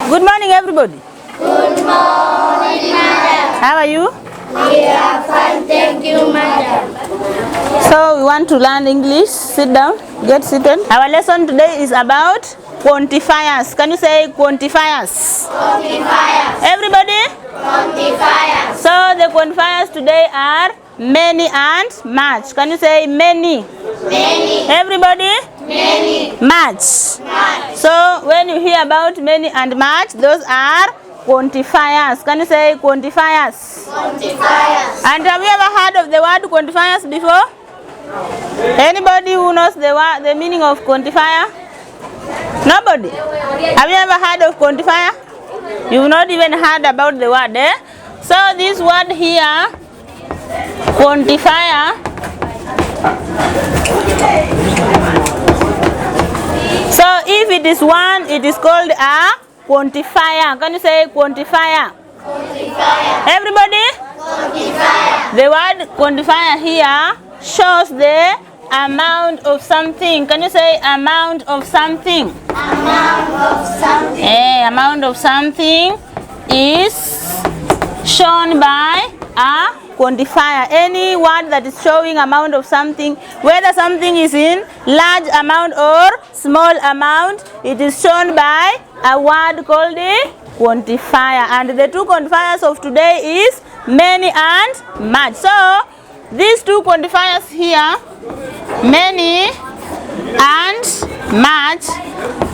Good morning, everybody. Good morning, madam. How are you? We are fine, thank you, madam. So we want to learn English. Sit down. Get seated. Our lesson today is about quantifiers. Can you say quantifiers? Quantifiers. Everybody? Quantifiers. So the quantifiers today are many and much. Can you say many? Many. Everybody? Many. Much. Much. So when you hear about many and much, those are quantifiers. Can you say quantifiers? Quantifiers. And have you ever heard of the word quantifiers before? Anybody who knows the meaning of quantifier? Nobody? Have you ever heard of quantifier? You've not even heard about the word, eh? So this word here, quantifier, so if it is one, it is called a quantifier. Can you say quantifier? Quantifier. Everybody? Quantifier. The word quantifier here shows the amount of something. Can you say amount of something? Amount of something. Amount of something is shown by a quantifier. Any word that is showing amount of something, whether something is in large amount or small amount, it is shown by a word called a quantifier. And the two quantifiers of today is many and much. So these two quantifiers here, many and much,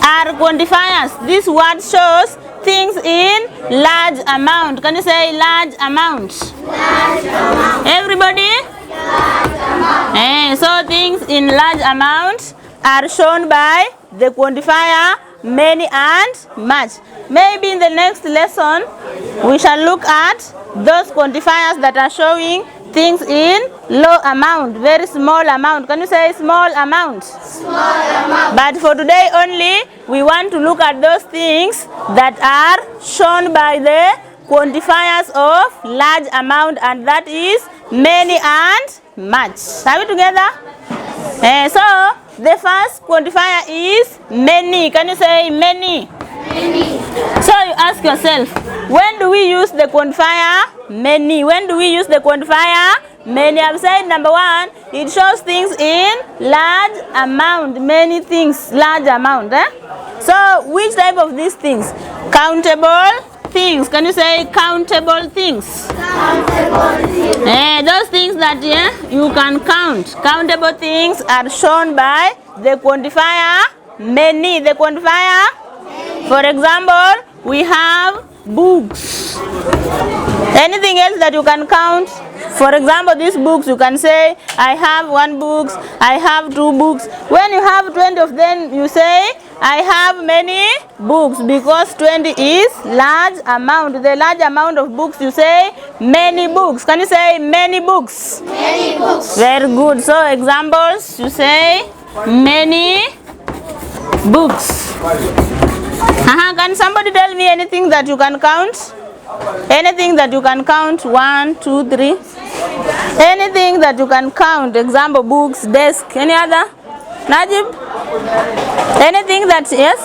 are quantifiers. This word shows things in large amount. Can you say large amount? Large amount. Everybody? Large amount. So things in large amount are shown by the quantifier many and much. Maybe in the next lesson we shall look at those quantifiers that are showing things in low amount, very small amount. Can you say small amount? Small amount. But for today only, we want to look at those things that are shown by the quantifiers of large amount, and that is many and much. Are we together? So the first quantifier is many. Can you say many? Many. So you ask yourself, when do we use the quantifier many? When do we use the quantifier many? I've said number one, it shows things in large amount. Many things, large amount. So which type of these things? Countable things. Can you say countable things? Countable things. Those things that you can count. Countable things are shown by the quantifier many. The quantifier, for example, we have books. Anything else that you can count? For example, these books, you can say, I have 1 book, I have 2 books. When you have 20 of them, you say, I have many books, because 20 is large amount. The large amount of books, you say, many books. Can you say many books? Many books. Very good. So examples, you say, many books. Can somebody tell me anything that you can count? Anything that you can count? 1, 2, 3. Anything that you can count. Example, books, desk. Any other? Najib? Anything that, yes?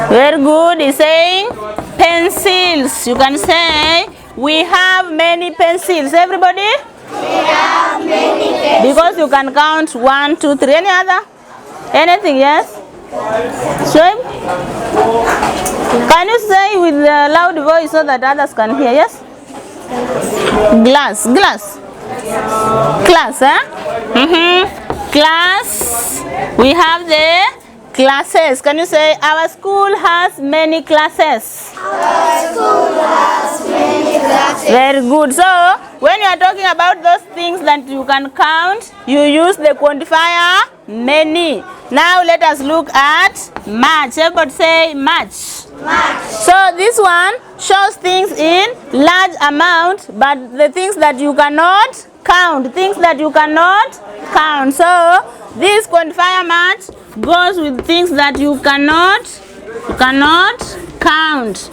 Very good. He's saying pencils. You can say, we have many pencils. Everybody? We have many pencils. Because you can count 1, 2, 3. Any other? Anything, yes? Swim? Can you say with a loud voice so that others can hear? Yes? Glass. Glass. Class, Class. We have the classes. Can you say our school has many classes? Our school has many classes. Very good. So when you are talking about those things that you can count, you use the quantifier many. Now let us look at much. Everybody say much. Much. So this one shows things in large amount, but the things that you cannot count. Things that you cannot count. So this quantifier much goes with things that you cannot count.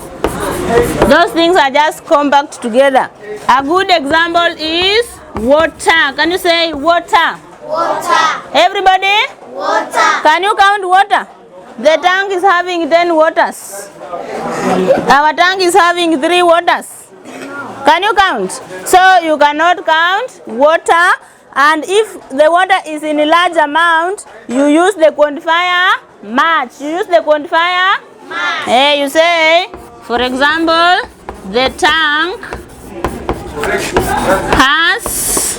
Those things are just compact together. A good example is water. Can you say water? Water. Everybody? Water. Can you count water? The tank is having 10 waters. Our tank is having 3 waters. Can you count? So you cannot count water, and if the water is in a large amount, you use the quantifier much. You use the quantifier much. You say, for example, the tank has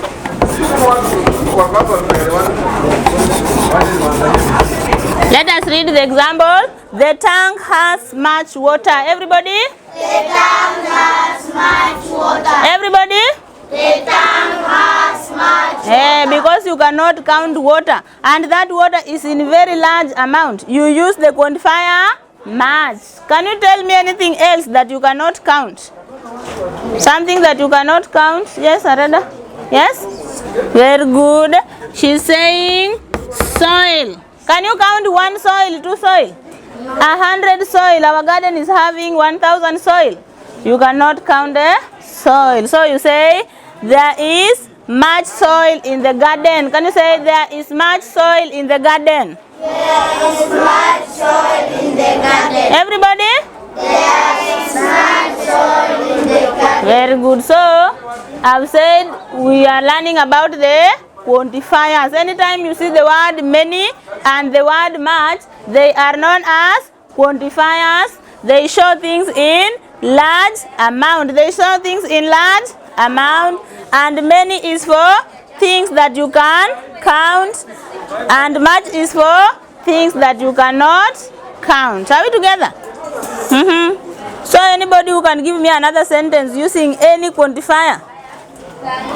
let us read the example. The tank has much water. Everybody? The tank has much water. Everybody? The tank has much water. Because you cannot count water, and that water is in very large amount. You use the quantifier much. Can you tell me anything else that you cannot count? Something that you cannot count? Yes, Arada? Yes? Very good. She's saying soil. Can you count 1 soil, 2 soil? 100 soil. Our garden is having 1,000 soil. You cannot count the soil. So you say there is much soil in the garden. Can you say there is much soil in the garden? There is much soil in the garden. Everybody? There is much soil in the garden. Very good. So I've said we are learning about the quantifiers. Anytime you see the word many and the word much, they are known as quantifiers. They show things in large amount. They show things in large amount. And many is for things that you can count, and much is for things that you cannot count. Are we together? So anybody who can give me another sentence using any quantifier?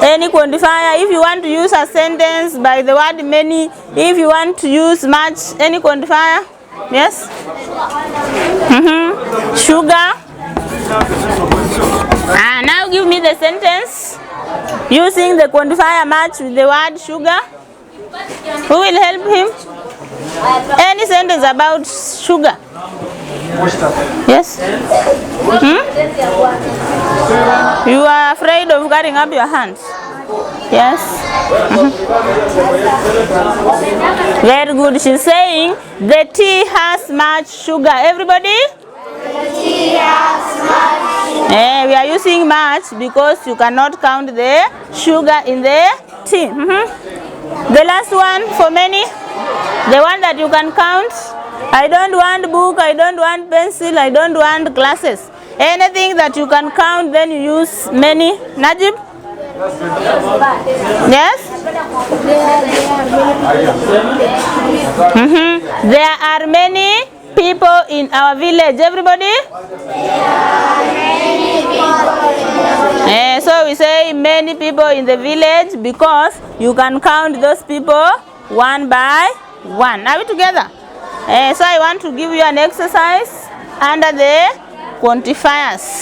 Any quantifier. If you want to use a sentence by the word many, if you want to use much, any quantifier? Yes? Sugar. Now give me the sentence using the quantifier much with the word sugar. Who will help him? Any sentence about sugar? Yes? You are afraid of carrying up your hands? Yes? Very good. She's saying the tea has much sugar. Everybody? The tea has much sugar. We are using much because you cannot count the sugar in the tea. The last one for many, the one that you can count. I don't want book, I don't want pencil, I don't want glasses. Anything that you can count, then you use many. Najib? Yes? There are many people in our village. Everybody? There are many people in the village. So we say many people in the village because you can count those people one by one. Are we together? So I want to give you an exercise under the quantifiers.